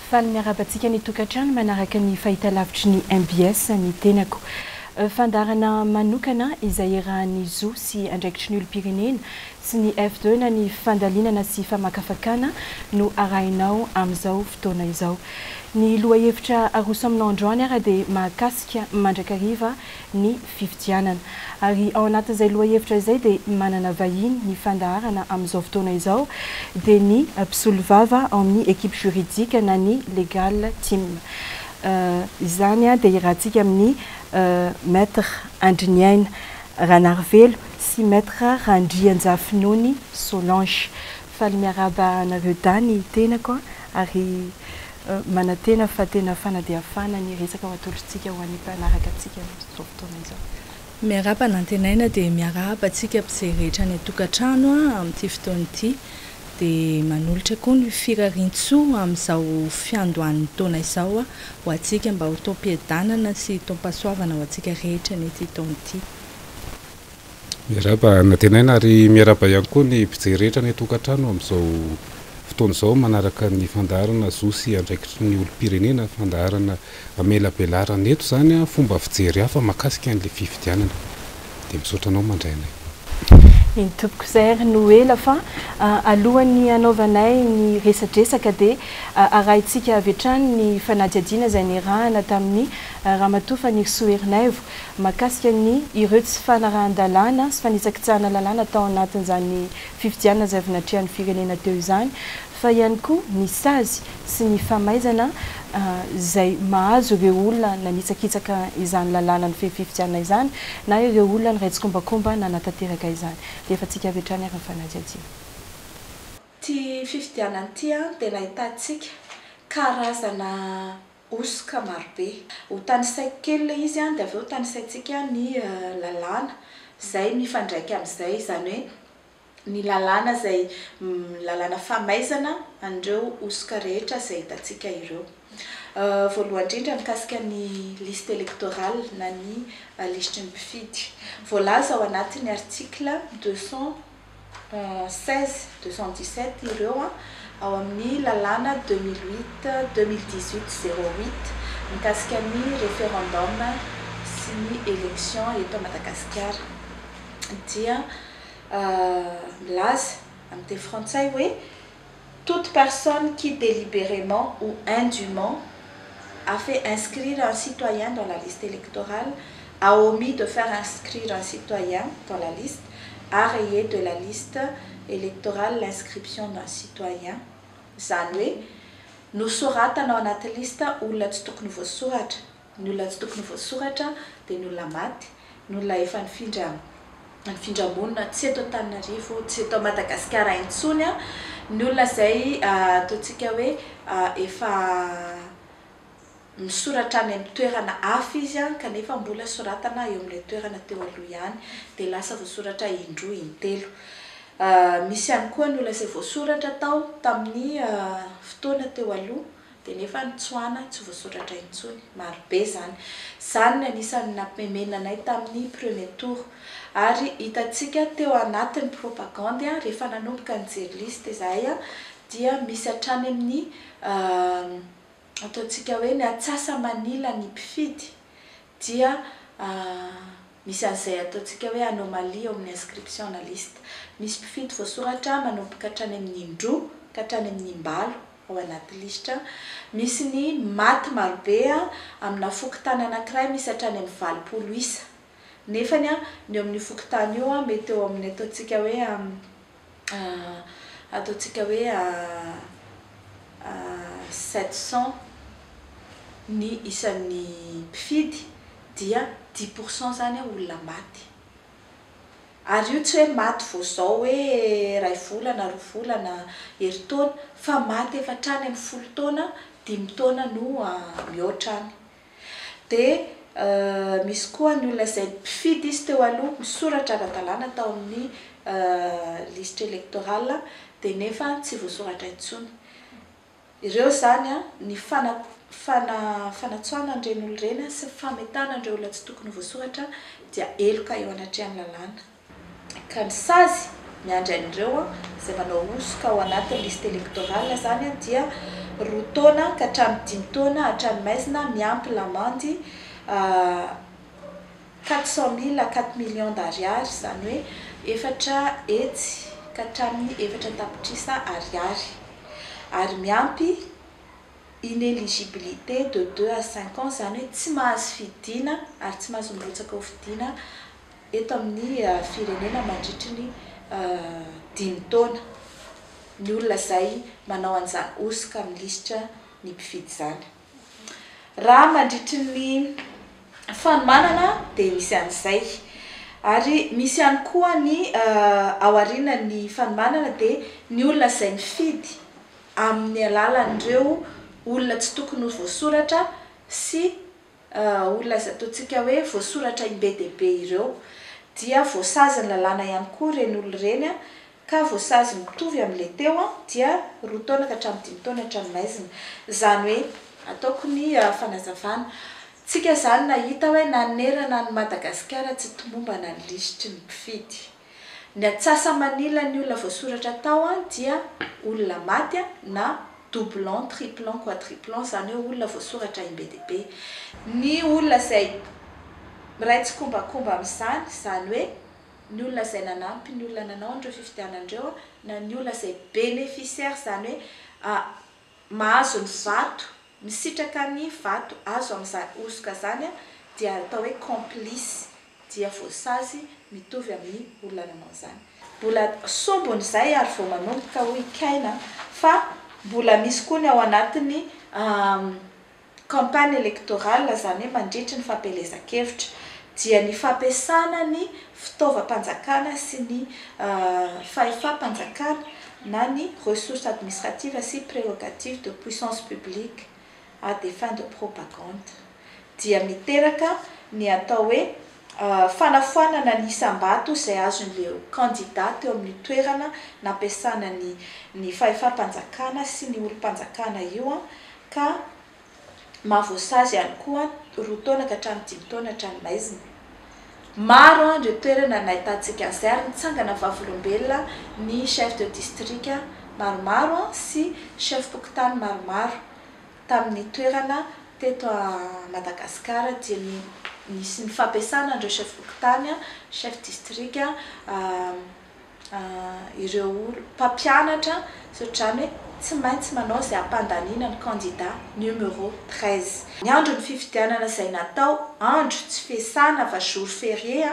Fa ny miarabantsika ny tokantrano manaraka ny fahitalavitry ny MBS ny tenako. Fandarana manokana izay irahan'ny zo sy andraikitry ny olo-pirenena sy ny F2 na ny fandalinana sy famakafakana no arahinao amin'izao fotoana izao. Ny lohahevitra aroso aminao androany ara dia mahakasika mandrakariva ny fifidianana. Ary ao anatin'izay lohahevitra izay dia manana vahiny ny fandaharana amin'izao fotoana izao dia ny mpisolo vava ao amin'ny ekipe juridika na ny legal team. Izany dia irahantsika amin'ny maître Andriniaina Ranarivelo sy maître Randrianjafinony Solange. Faly miaraba anareo dany tenako ary manatena fa tena fanadiafana ny resaka ho atolotsika ho an'ny mpanaraka antsika amin'izao fotoana izao. Miaraba nantenaina dia miaraba antsika mpijery rehetra ny tokantrano amin'ity fotoana ity dia manolotra koa ny firarintsoa amin'izao fiandohan'ny taona izao ho antsika mba ho tom-piadanana sy tom-pahasoavana ho antsika rehetra ny ity taona ity. Miaraba nantenaina ary miaraba ihany koa ny mpijery rehetra ny tokantrano amin'izao fotoana izao manaraka ny fandaharana zo sy andraikitry ny olo-pirenena fandaharana amelabelarana eto zany fomba fijery hafa mahakasika an'ilay fifidianana dia misaotranao mandrainay. Ny tompoko izay ary no ela fa alohan'ny anaovanay ny resadresaka dia arahintsika avy hatrany ny fanadihadiana izay nirahana tamin'ny ramatoa ny Soerinaivo mahakasika ny ireo tsy fanarahan-dalàna sy fanitsakitsahana lalàna tao anatin'izany fifidianana izay avy natrehan'ny firenena teo izany, fa ihany koa ny sazy sy ny famaizana izay mahazo ireo olona nanitsakitsaka izany lalàna ny fifidianana izany na ireo olona ny raitsy-kombakomba na natateraka izany. Dia efa tsika avy hatrany ary ny fanadihadiana. Ty fifidianana ity dia nahitantsika karazana osoka marobe. Ho tanisaiko kely izy dia avy eo tanisaitsika ny lalàna izay mifandraika amin'izay, izany hoe ny lalàna izay lalàna famaizana an'ireo osoka rehetra izay hitantsika ireo. Voalohany indrindra mikasika ny liste électorale na ny lisitry ny mpifidy. Voalaza ao anatin'ny article 216-217 ireo ao amin'ny lalàna 2018-2018-08 mikasika ny référendum sy ny élection eto Madagasikara. Dia milaza amin'ny teny frantsay hoe toute personne qui délibérément ou indûment a fait inscrire un citoyen dans la liste électorale, a omis de faire inscrire un citoyen dans la liste, a rayé de la liste électorale l'inscription d'un citoyen. Izany hoe nosoratanao anaty lista olona tsy tokony voasoratra. Ny olona tsy tokony voasoratra dia ny olona maty, ny olona efa nifindra-monina tsy eto Antananarivo, tsy eto Madagasikara intsony, ny olona izay ataontsika hoe efa misoratra any amin'ny toerana hafa izy kanefa mbola soratana eo amin'ilay toerana teo aloha ihany dia lasa voasoratra indroa intelo. Misy ihany koa ny olona izay voasoratra tao tamin'ny fotoana teo aloha dia nefa nitsoahana tsy voasoratra intsony, marobe zany. Izany anisan'ny nampimenanay tamin'ny premier tour ary hitantsika teo anatin'ny propagande rehefa nanomboka nijery lista izahay dia misy hatrany amin'ny ataontsika hoe ny atsasa manila ny mpifidy dia misy an'izay ataontsika hoe anomalie ao amin'ny inscription na liste. Misy mpifidy voasoratra manomboka hatrany amin'ny indroa ka hatrany amin'ny imbalo ao anaty listra. Misy ny maty marobe amina fokontany anankiray misy hatrany amin'ny 20 isa. Nefany ny amin'ny fokontany io mety eo amin'ny ataontsika hoe 700 ny isan'ny mpifidy dia 10% zany olona maty. Ary io tsy hoe maty vao zao hoe ray volana, roa volana, herintaona, fa maty efa hatrany amin'ny 10 taona, 10 taona no mihoatra any. Dia misy koa ny olona izay mpifidy izy teo aloha misoratra ara-dalàna tao amin'ny liste électorale dia nefa tsy voasoratra intsony. Ireo zany ny fanatsoana an'ireny olona ireny sy fametana an'ireo olona tsy tokony voasoratra dia Heloka eo anatrehan'ny lalàna. Ka ny sazy miandry an'ireo izay manao osoka ao anatin'ny liste électorale zany dia roa taona ka hatramin'ny 5 taona hatrany maizina miampy lamandy 400 000 à 4 millions d'ariary, zany hoe efatra hetsy ka hatramin'ny efatra tapitrisa ariary, ary miampy inéligibilité de 2 à 5 ans, zany hoe tsy mahazo fidina ary tsy mahazo mirotsaka ho fidina eto amin'ny firenena mandritry ny 5 taona. Ny olona zay manao an'izany osika milisitra ny mpifidy zany. Raha mandritry ny fanomanana dia misy an'izay, ary misy ihany koa ny aoriana ny fanomanana dia ny olona zay mifidy amin'ny alalan'ireo olona tsy tokony ho voasoratra sy olona izay ataontsika hoe voasoratra IBDB ireo, dia voasazy ny lalàna ihany koa ireny olona ireny, ka voasazy mitovy amin'ilay teo dia 2 taona ka hatramin'ny 5 taona hatrany maizina. Zany hoe ataoko ny fanazavana, tsika zany nahita hoe nanerana ny Madagasikara tsy tomombana ny lisitry ny mpifidy. Ny atsasa-manila ny olona voasoratra tao dia olona maty na doublant, triplant, quadruplant, zany hoe olona voasoratra IBDB. Ny olona zay miraitsy kombakomba amin'izany, zany hoe ny olona zay nanampy ny olona nanao andreo fifidianandreo, na ny olona zay bénéficiaire, zany hoe mahazo ny vato, misitraka ny vato azo amin'izany osika zany, dia atao hoe complice, dia voasazy mitovy amin'ny olona nanao zany. Mbola sombony izay ary vao manomboka ho ikaina, fa mbola misy koa ny ao anatiny campagne électorale, zany hoe mandritry ny fampelezan-kevitra, dia ny fampiasana ny fitaovam-panjakana sy ny fahefam-panjakana na ny ressources administratives sy prérogatives de puissance publique à des fins de propagande, dia miteraka ny atao hoe fanafoanana ny isam-bato izay azon'ilay candidat teo amin'ny toerana nampiasana ny fahefam-panjakana sy ny olom-panjakana io, ka mahavoasazy ihany koa 2 taona ka hatramin'ny 5 taona hatrany maizina. Maro ireo toerana nahitantsika an'izay, ary nitsangana vavolombelona ny chef de district maromaro sy chef pokotany maromaro tamin'ny toerana teto Madagasikara, dia nisy ny fampiasana andreo chef pokotany, chef district, ireo mpampianatra, saotrany hoe tsy maintsy manao izay ampandanina ny candidat numéro 13. Ny andro ny fifidianana izay natao andro tsy fiasana fa jour férié,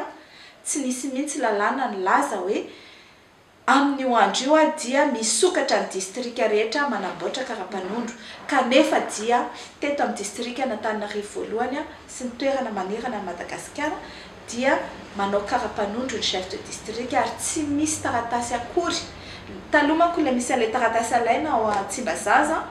tsy nisy mihitsy lalàna ny laza hoe amin'io andro io dia misokatra ny district rehetra manamboatra karapanondro, kanefa dia teto amin'ny district n'Antananarivo voalohany sy ny toerana manerana ny Madagasikara dia manao karapanondro ny chef de district, ary tsy misy taratasy akory. Taloha manko ilay misy an'ilay taratasy alaina ao Tsimbazaza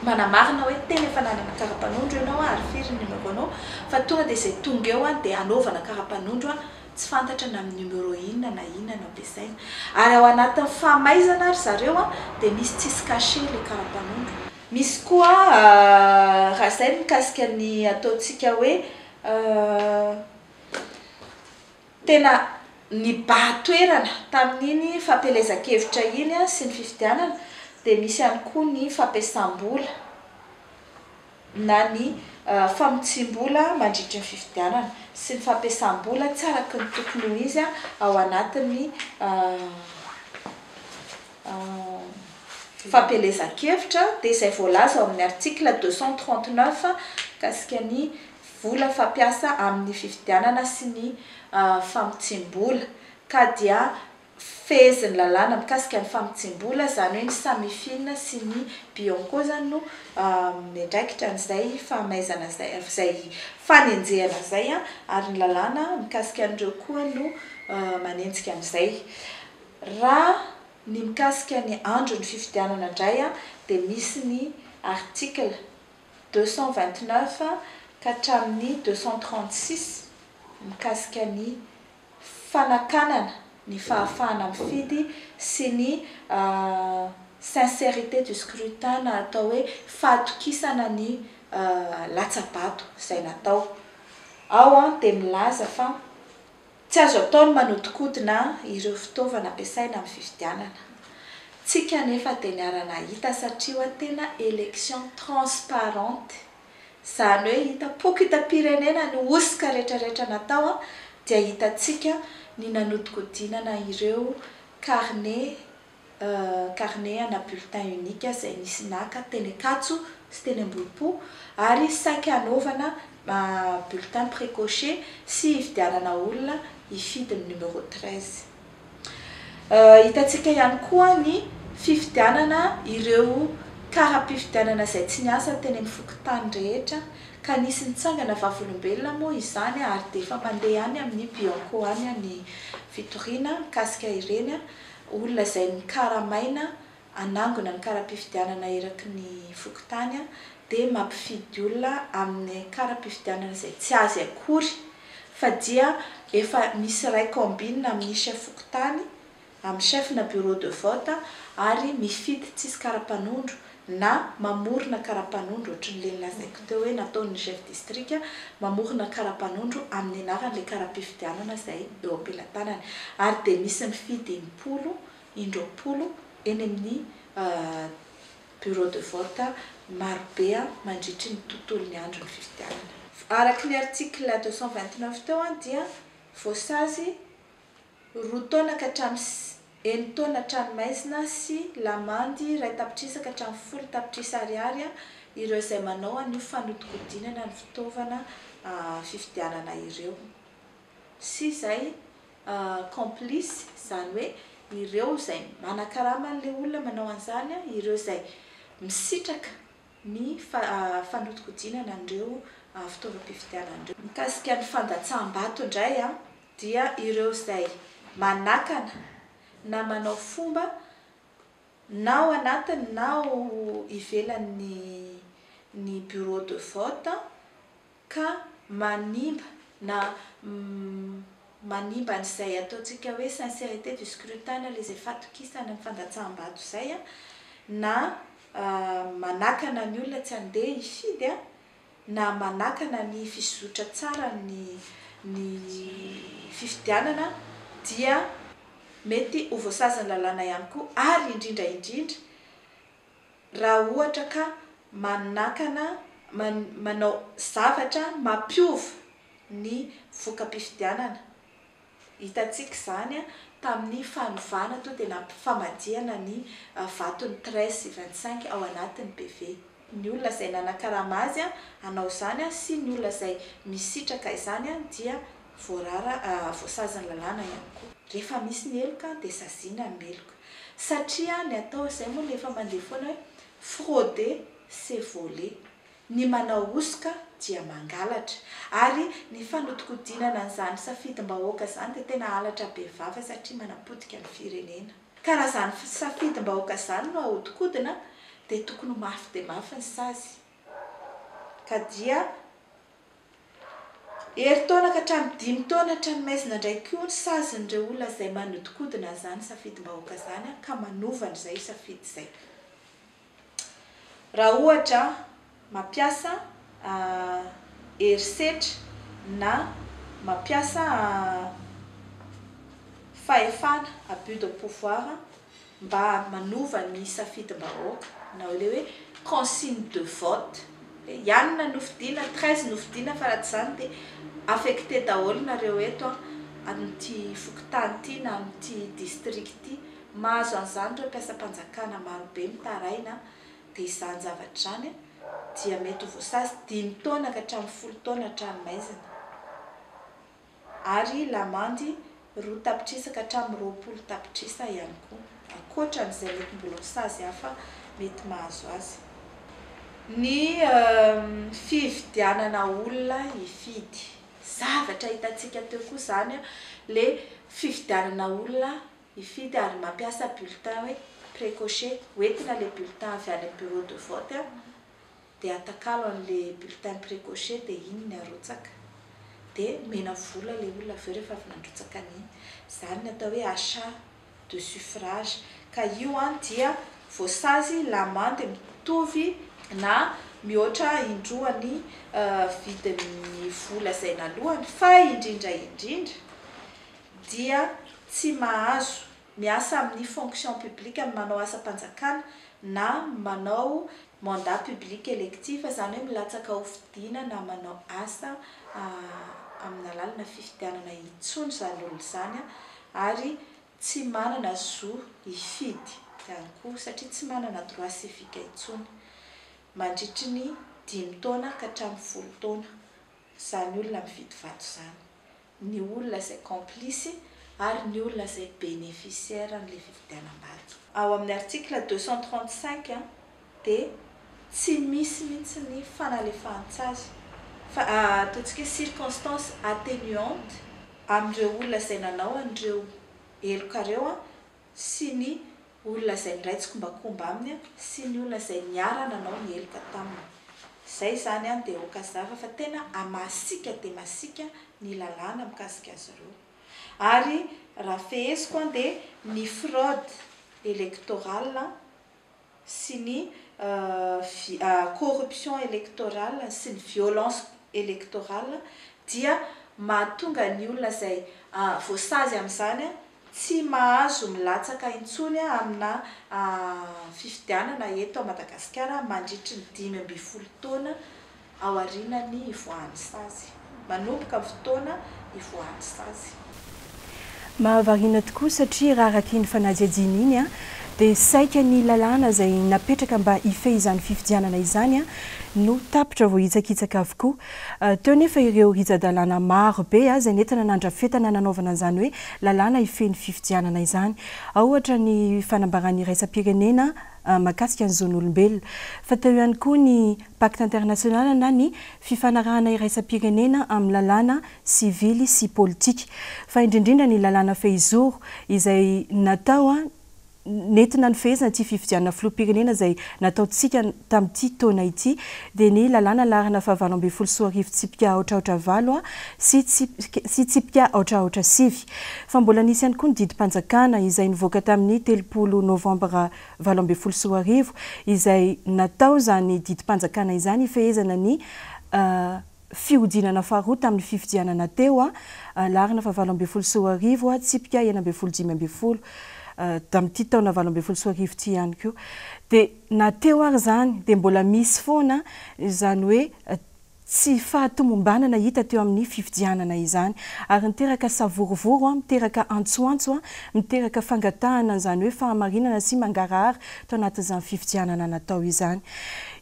manamarina hoe tena efa nanana karapanondro ianao ary firy ny numéro-nao, fa tonga dia izay tonga eo dia anaovana karapanondro tsy fantatra na amin'ny numéro inona na inona no ampiasaina. Ary ao anatin'ny famaizana ary zareo dia misy tsisy cachet ilay karapanondro. Misy koa raha izay mikasika ny ataontsika hoe tena ny bahatoerana tamin'iny fampelezan-kevitra iny sy ny fifidianana, dia misy ihany koa ny fampiasam-bola na ny famotsim-bola mandritry ny fifidianana sy ny fampiasam-bola tsy araky ny tokony ho izy ao anatin'ny fampelezan-kevitra, dia izay voalaza ao amin'ny article 239 kasika ny vola fampiasa amin'ny fifidianana sy ny famotsim-bola, ka dia feheziny lalàna mikasika ny famotsim-bola, zany hoe ny samifina sy ny bionkozany no miandraikitra an'izay famaizana izay fanenjehana izay, ary ny lalàna mikasika an'ireo koa no manenjika amin'izay. Raha ny mikasika ny andro ny fifidianana indray dia misy ny article 229 ka hatramin'ny 236 mikasika ny fanakanana ny fahafahana mifidy sy ny sincérité du scrutin, na atao hoe fahatokisana ny latsabato izay natao. Ao dia milaza fa tsy azo ataony manodikodina ireo fitaovana ampiasaina amin'ny fifidianana. tsika nefa dia niarana hita satria tena élection transparente, zany hoe hita pokita-pirenena ny osika rehetrarehetra natao dia hitatsika ny nanodikodinana ireo carnet ana bulletin unique izay nisy naka teny Ankatso sy teny Ambohipo, ary saky anaovana bulletin précoché sy hifidianana olona hifidy ny numéro 13. Hitatsika ihany koa ny fifidianana ireo kara-pifidianana izay tsy niasa teny amin'ny fokontany rehetra ka nisy nitsangana vavolombelona moa izany, ary dia efa mandeha any amin'ny Bianco any ny fitoriana mikasika ireny olona izay ny karamaina anangona ny kara-pifidianana eraky ny fokontany dia mampifidy olona amin'ny kara-pifidianana izay tsy azy akory fa dia efa misy ray combine amin'ny chef fokontany, amin'ny chef na bureau de vote, ary mifidy tsisy kara-panondro na mamorona kara-panondro ohatran'ilay lazaiko teo hoe nataon'ny chef district mamorona kara-panondro amin'ny anaran'ilay kara-pifidianana izay eo am-pelantanany, ary dia misy mifidy 10 eny amin'ny bureau de vote marobe mandritry ny tontolon'ny andro ny fifidianana. Araky ny article 229 teo dia voasazy 2 taona ka hatramin'ny 9 taona tranomaizina sy lamandy 2 tapitrisaka hatramin'ny 10 tapitrisa ariary ireo izay manao ny fanodikodinana ny fitaovana fifidianana ireo, sy izay complice, zany hoe ireo izay manakarama an'ilay olona manao an'izany, ireo izay misitraka ny fanodikodinana an'ireo fitaovam-pifidianana ireo. Mikasika ny fandatsaham-bato indray dia ireo izay manakana na manao fomba na ao anatiny na ao ivelan'ny bureau de vote ka manimba na manimba an'izay ataontsika hoe sincérité du scrutin, ilay izay fatokisana ny fandatsaham-bato izay na manakana ny olona tsy andeha hifidy na manakana ny fizotra tsara ny fifidianana dia mety ho voasazana lalàna ihany koa, ary indrindra raha ohatra ka manakana manao zavatra mampiova ny voka-pifidianana. Hitatsika izany tamin'ny fanovana to dia nampifamadiana ny vatony 13 sy 25 ao anatin'ny PV. Ny olona izay nanakarama azy hanao izany sy ny olona izay misitraka izany dia voasazana lalàna ihany koa. Rehefa misy ny heloka dia saziana ny meloka, satria ny atao izay moa rehefa mandeha foana hoe frauder c'est voler, ny manao osika dia mangalatra, ary ny fanodikodinana an'izany safidim-bahoaka izany dia tena halatra be vava satria manapodika ny firenena. Ka raha izany safidim-bahoaka izany no ahodikodina dia tokony mafy dia mafy ny sazy, ka dia taona ka hatramin'ny 5 taona tranomaizina ndraiky ny sazin'ireo olona izay manodikodina izany safidim-bahoaka izany ka manovana izay safidy izay. Raha ohatra mampiasa herisetra na mampiasa fahefana abus de pouvoir mba manova ny safidim-bahoaka na ilay hoe consigne de vote, ianona nofidiana 13 nofidiana fa raha tsy izany dia affecté daholo nareo eto amin'ity fokontany ity na amin'ity district ity, mahazo an'izany ireo mpiasa-panjakana marobe mitarahina, dia izany zavatra izany dia mety ho voasazy 5 taona ka hatramin'ny 10 taona tranomaizina, ary lamandy 2 tapitrisa ka hatramin'ny 20 tapitrisa ihany koa, ankoatran'izay mety mbola voasazy hafa mety mahazo azy. Ny fifidianana olona hifidy, zavatra hitantsika teo koa izany le fifidianana olona hifidy ary mampiasa bulletin hoe précoché, hoentina le bulletin avy any bureau de vote dia atakalo an'le bulletin précoché dia iny ny arotsaka, dia mena vola le olona avy eo rehefa avy nandrotsaka an'iny, izany ny atao hoe achat de suffrage, ka io dia voasazy lamandy mitovy na mihoatra indroany vidin'ny vola izay nalohany, fa indrindra dia tsy mahazo miasa amin'ny fonction publique amin'ny manao asa-panjakana na manao mandat public électif zany hoe milatsaka hofidiana na manao asa amin'ny alalana fifidianana intsony zany olo zany ary tsy manana zo hifidy ihany koa satria tsy manana droit civique intsony mandritry ny 5 taona ka hatramin'ny 10 taona zany olona mividy vato zany ny olona izay complice ary ny olona izay bénéficiaire n'ilay fifidianam-bato. Ao amin'ny article 235 dia tsy misy mihitsy ny fanalefahan-tsazy ataontsika hoe circonstance atténuante amin'ireo olona izay nanao an'ireo Heloka reo sy ny olona izay niraitsy-kombakomba aminy sy ny olona izay niara nanao ny Heloka taminy. Zay zany dia okazava fa tena masika dia masika ny lalàna mikasika azy ireo. Ary raha feheziko dia ny fraude électorale sy ny corruption électorale sy ny violence électorale dia mahatonga ny olona izay voasazy amin'izany tsy mahazo milatsaka intsony amina fifidianana eto Madagasikara mandritry ny 15 taona ao aorianany ivoahan'ny sazy, manomboka fotoana ivoahan'ny sazy. Mahavarina tokoa satria raha araky ny fanajiajiny iny dia saika ny lalàna izay napetraka mba hifehy izany fifidianana izany no tapitra vao hitsakitsaka avokoa. Teo nefa ireo rizadalàna maro be izay nentina nandrafetana nanaovana izany hoe lalàna hifehy ny fifidianana izany. Ao ohatra ny fanambarany iraisam-pirenena mahakasika ny zon'olombelona. Fa teo ihany koa ny pacte international na ny fifanarahana iraisam-pirenena amin'ny lalàna sivily sy politika. Fa indrindrindra ny lalàna fehizoro izay natao nentina ny fehezana ty fifidianana filoham-pirenena izay nataontsika tamin'ity taona ity dia ny lalàna larina fa 2024 tsipika aotraotra valo sy tsipika aotraotra sivy. Fa mbola nisy ihany koa ny didim-panjakana izay nivoaka tamin'ny 30 novambra 2024 izay natao zany didim-panjakana izany hifehezana ny fihodinana faharoa tamin'ny fifidianana teo larina fa 2024 tsipika 2025 tamin'ity taona 2024 ty ihany koa. Dia nateo ary zany dia mbola misy foana izany hoe tsy fahatomombanana hita teo amin'ny fifidianana izany ary miteraka savorovoro miteraka antsoantso miteraka fangatahana izany hoe fahamarinana sy mangarahara tao anatin'izany fifidianana natao izany.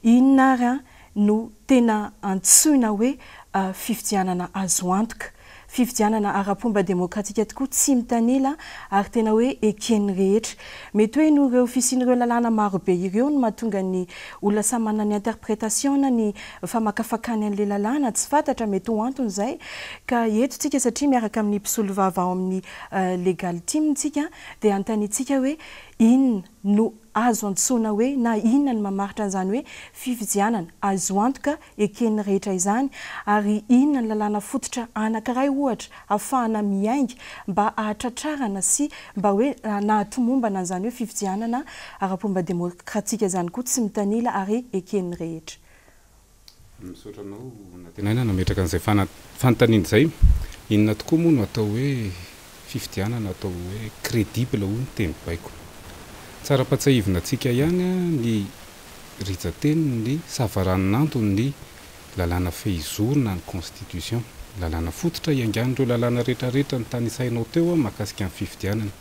Inona ary no tena antsoina hoe fifidianana azo antoka, fifidianana ara-pomba demokratika tokoa tsy mitanila ary tena hoe ekeny rehetra. Mety hoe no ireo fisian'ireo lalàna maro be ireo no mahatonga ny olona samy manana ny interprétation na ny famakafakany an'ilay lalàna tsy fantatra mety ho antony izay ka eto tsika satria miaraka amin'ny mpisolo vava ao amin'ny legal team tsika dia antanitsika hoe inona no azo antsoina hoe na inona ny mamaritra an'izany hoe fifidianana azo antoka ekeny rehetra izany ary inona ny lalàna fototra anankiray ohatra ahafahana miainga mba ahatratrarana sy mba hoe nahatomombana an'izany hoe fifidianana ara-pomba demokratika izany koa tsy mitanila ary ekeny rehetra. Misotranao natenaina nametraka an'izay fanontaniana izay inona tokoa moa no atao hoe fifidianana atao hoe crédible hoy ny teny baiko. Tsara patsahivina antsika ihany ny rizateny ny savaran'antony ny lalàna fehizorona ny constitution, lalàna fototra iangan'ireo lalàna rehetrarehetra ny tany isainao teo mahakasika amin'ny fifidianana.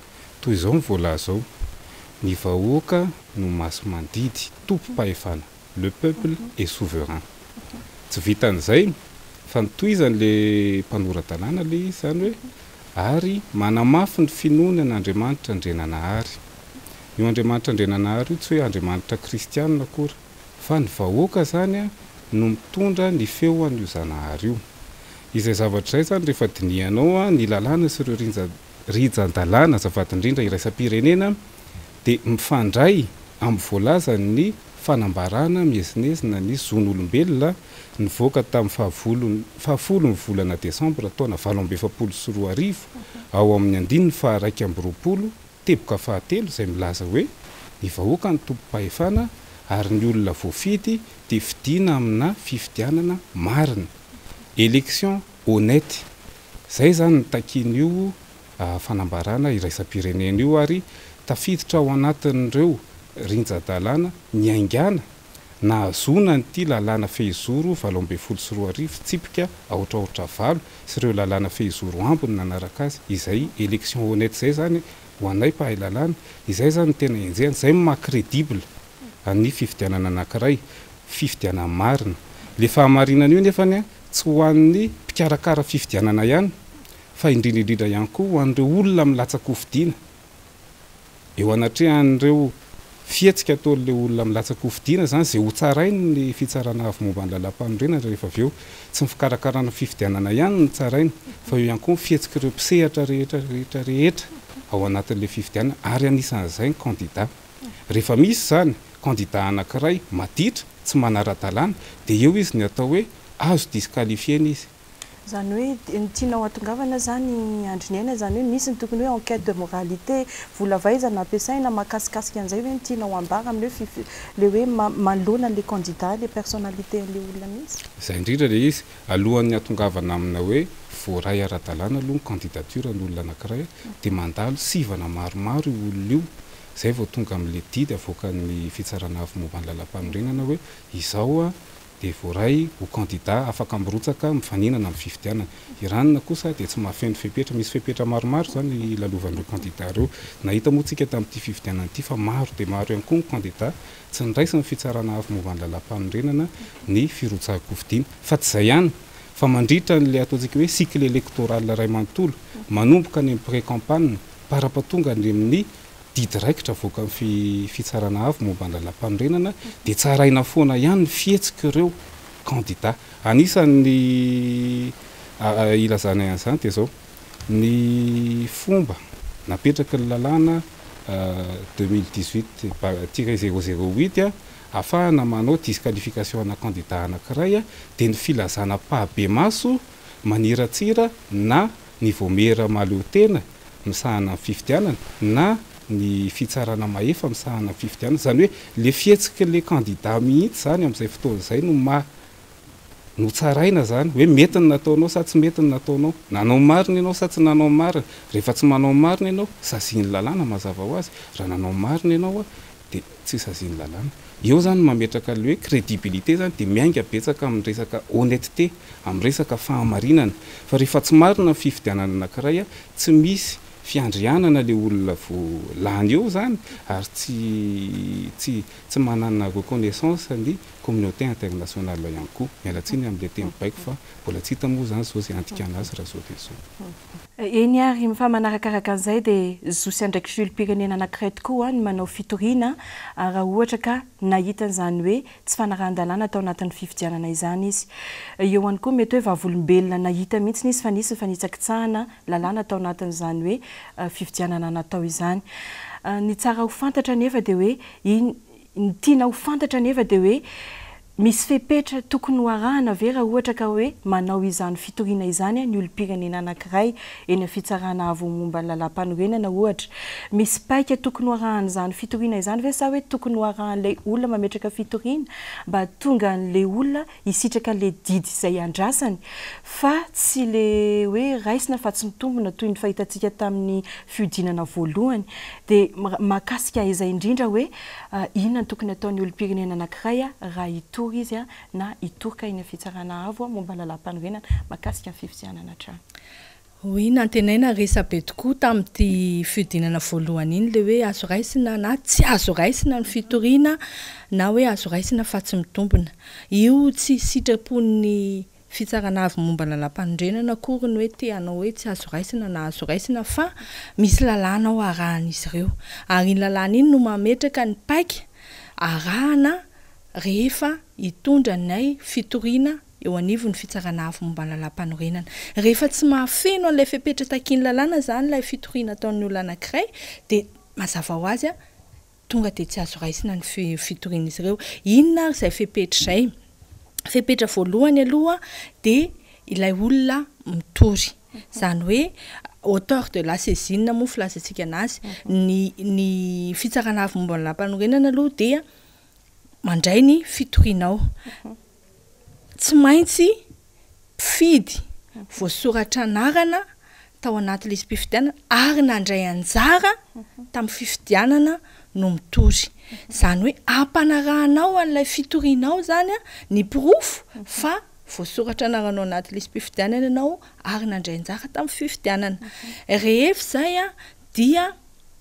Toy izao ny voalaza zao, ny vahoaka no maso mandidy tompo-pahefana, le peuple est souverain. Tsy vitan'izay fa nitoizan'le mpanoratan-tanàna le izany hoe ary manamafy ny finoana n'Andriamanitra Andrenanahary. Io Andriamanitra Andrenanahary io tsy hoe Andriamanitra kristianina akory fa ny vahoaka zany no mitondra ny feo an'io Zanahary io. Izay zavatra izay zany rehefa dinianao ny lalàna sy ireo rijan-dalàna azafady indrindra iraisam-pirenena dia mifandray amin'ny voalaza ny fanambarana miezinezina ny zon'olombelona nivoaka tamin'ny 10 volana Desambra taona 2024 ao amin'ny 2/2020 teboka fahatelo izay milaza hoe ny vahoaka ny tompo-pahefana ary ny olona voafidy dia fidiana amina fifidianana marina, élection honnête. Zay zany ny takian'io fanambarana iraisam-pirenena io ary tafiditra ao anatin'ireo rinja-dalàna ny aingana na azona nyty lalàna fehizoro 7 tsipika aotraotra valo sy ireo lalàna fehizoro ambony nanaraka azy izay élection honnête zay zany ho anay mpahay lalàna izay zany tena enjehany zay maha-crédible ny fifidianana anankiray fifidianana marina le fahamarinana io nefany tsy ho an'ny mpikarakara fifidianana ihany fa indrindrindrindra ihany koa ho an'ireo olona milatsa-kofidiana eo anatrehan'ireo fietsika ataon'le olona milatsa-kofidiana zany zay ho tsarainy ny fitsarana avy momba ny lalam-panorenana rehefa avy eo tsy mifikarakara fifidianana ihany ny tsarainy fa eo ihany koa fihetsika ireo mpisehatra rehetra ao anatin'le fifidianana ary anisan'izay ny candidat rehefa misy zany candidat anankiray maditra tsy manara-dalàna dia eo izy ny atao hoe azo disqualifiena izy zany hoe ny tianao atongavana zany andriniaina zany hoe misy ny tokony hoe enquête de moralité volavaizana ampiasaina mahakasikasika an'izay hoe ny tianao ambara amin'ny hoe le hoe manoloana le candidat le personnalité an'le olona misy izay indrindra le izy alohan'ny atongavana amina hoe voaray ara-dalàna aloha ny candidature n'olona anankiray dia mandalo sivana maromaro io olona io zay vao tonga amin'le didy avoakan'ny fitsarana avy momba ny lalam-panorenana hoe izao dia voaray ho candidat afaka mirotsaka mifaninana amin'ny fifidianana iranina kosa dia tsy mahafeno fepetra misy fepetra maromaro zany lalovan'ireo candidat ireo nahita moa tsika tamin'ity fifidianana ity fa maro dia maro ihany koa ny candidat tsy niraisy ny fitsarana avy momba ny lalam-panorenana ny firotsaham-kofidiana fa tsy izay ihany fa mandritra n'le ataontsika hoe cycle électoral ray manontolo manomboka ny pré-campagne parapatonga ny amin'ny didy raikitra voaka ny fitsarana avy momba ny lalam-panorenana dia tsaraina foana ihany ny fihetsika ireo candidat anisan'ny ilazana ihanyzany dia zao ny fomba napetraka ny lalàna 2018-008 ahafahana manao disqualification ana candidat anankiray dia ny filazana pahabe maso maniratsira na ny vomera maleo tena misahana ny fifidianana na ny fitsarana maefa misahana fifidianana zany hoe le fihetsika le candidat mihitsy zany amin'izay fotoana izay no tsaraina zany hoe mety ny nataonao sa tsy mety ny nataonao nanao marina ianao sa tsy nanao marina rehefa tsy manao marina ianao saziany lalàna mazava ho azy raha nanao marina ianao dia tsy saziany lalàna eo zany mametraka le hoe crédibilité zany dia miainga betsaka amin'ny resaka honnêteté amin'ny resaka fahamarinana fa rehefa tsy marina ny fifidianana anankiray tsy misy fiandrianana le olona lany eo zany ary tsy manana reconnaissance ny communauté internationale ihany koa mialatsiny amin'le teny baiko fa mbola tsy hita moa zany zao zay andikana azy raha zao dia zao eny ary fa manarakaraka an'izay dia zosy andraiky filoham-pirenena anankiray tokoa ny manao fitoriana raha ohatra ka nahita an'izany hoe tsy fanarahan-dalàna atao anatin'ny fifidianana izany izy eo ihany koa mety hoe vavolombelona nahita mihitsy izy fa nisy fanitsakitsahana lalàna atao anatin'izany hoe fifidianana natao izany ny tsara ho fantatra nefa dia hoe ny tiana ho fantatra nefa dia hoe misy fepetra tokony ho arahina ve raha ohatra ka hoe manao izany fitoriana izany ny olom-pirenena anankiray eny fitsarana avy momba ny lalam-panorenana ohatra misy paika tokony ho arahina izany fitoriana izany ve sa hoe tokony ho arahan'ilay olona mametraka fitoriana mba tonga n'ilay olona hisitraka le didy izay andrasany fa tsy le hoe raisina fa tsy mitombina toy ny fahitantsika tamin'ny fiodinana voalohany dia mahakasika izay indrindra hoe inona ny tokony ataon'ny olom-pirenena anankiray raha hitory izy na hitory eny fitsarana avo momba lalam-panorenana mahakasika ny fifidianana hatrany oui nantenaina resabe tokoa tamin'ity fiodinana voalohany iny le hoe azo raisina na tsy azo raisina ny fitoriana na hoe azo raisina fa tsy mitombina io tsy sitrapon'ny fitsarana avy momba lalam-panorenana akory ny hoe teanao hoe tsy azo raisina na azo raisina fa misy lalàna ao arahan'izy ireo ary iny lalàna iny no mametraka ny paika arahana rehefa hitondra ny fitoriana eo anivon'ny fitsarana avy momba lalam-panorenana rehefa tsy mahafeno an'ilay fepetra takiany lalàna zany ilay fitoriana ataon'ny olona anankiray dia mazava ho azy tonga dia tsy azo raisina ny fitoriana izy ireo inona ary izay fepetra izay fepetra voalohany aloha dia ilay olona mitory zany hoe auteur de la saisine moa filazantsika anazy ny fitsarana avy momba lalam-panorenana aloha dia mandray ny fitorianao tsy maintsy mpifidy voasoratra anarana tao anaty lisy mpifidianana ary nandray anjara tamin'ny fifidianana no mitory. Zany hoe ampanarahanao an'ilay fitorianao zany ny pirofo fa voasoratra anaranao anaty lisy mpifidianana ianao ary nandray anjara tamin'ny fifidianana. Rehefa zay dia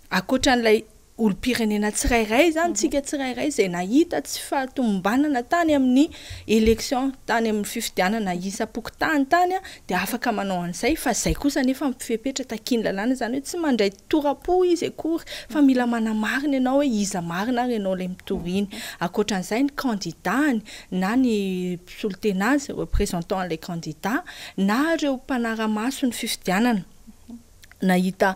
akoatran'ilay olo-pirenena tsirairay zany tsika tsirairay zay nahita tsy fahatombanana tany amin'ny élection tany amin'ny fifidianana isa-pokotany tany dia afaka manao an'izay fa zay kosa nefa fepetra takiany lalàna zany hoe tsy mandray torapo izy akory fa mila manamarina ianao hoe iza marina ary ianao ilay mitoriny. Akoatran'izay ny candidany na ny mpisolon-tenazy représentant les candidats na ireo mpanara-maso ny fifidianana nahita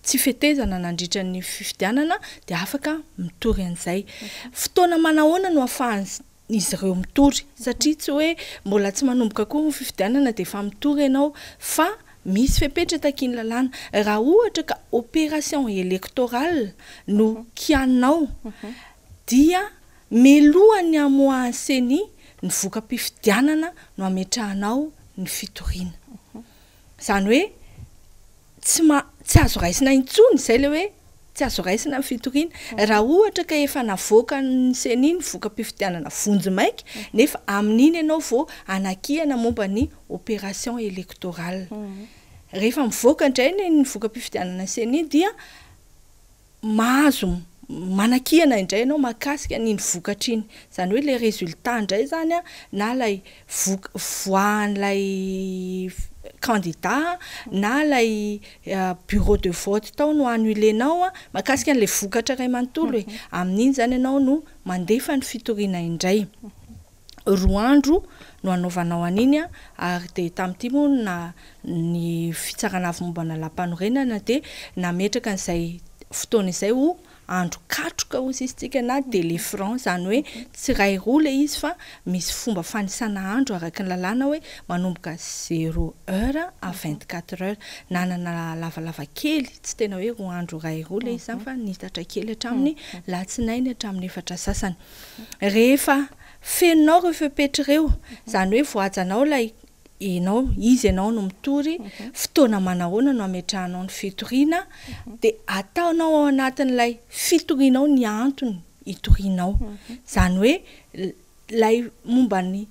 tsy fetezana nandritra ny fifidianana dia afaka mitory an'izay. Fotoana manahoana no ahafahan'izy ireo mitory satria tsy hoe mbola tsy manomboka koa ny fifidianana dia efa mitory ianao fa misy fepetra takiany lalàna. Raha ohatra ka opération électorale no kianao dia melohan'ny amoahan'ny CENI ny voka-pifidianana no ametrahanao ny fitoriana. Zany hoe tsy azo raisina intsony izay le hoe tsy azo raisina ny fitoriana raha ohatra ka efa navoaka ny CENI ny voka-pifidianana vonjy maika nefa amin'iny ianao vao anakihana momba ny opération électorale. Rehefa mivoaka indray ny voka-pifidianana CENI dia mahazo manakihana indray ianao mahakasika n'iny vokatra iny. Zany hoe le résultat indray zany na lay voahan'ilay candidat na lay bureau de vote tao no annulenao mahakasika an'ilay vokatra iray manontolo hoe amin'iny zany ianao no mandefa ny fitoriana indray. Roa andro no anaovanao an'iny ary dia tamin'ity moa na ny fitsarana avy mombana lam-panorenana dia nametraka an'izay fotoana izay ho andro katroka ozy izy tsika na délai franc zany hoe tsy ray roa le izy fa misy fomba fanisana andro araky ny lalàna hoe manomboka 0 heure à 24 heures nanana lavalava kely tsy tena hoe roa andro ray roa le izy zany fa nitatra kely hatramin'ny latsinainy hatramin'ny efatra sasany. Rehefa fenao ireo fepetra ireo zany hoe voajanao lay izy ianao no mitory fotoana manahoana no ametrahanao ny fitoriana dia ataonao ao anatin'ilay fitorianao ny antony hitorianao. Zany hoe lay mombany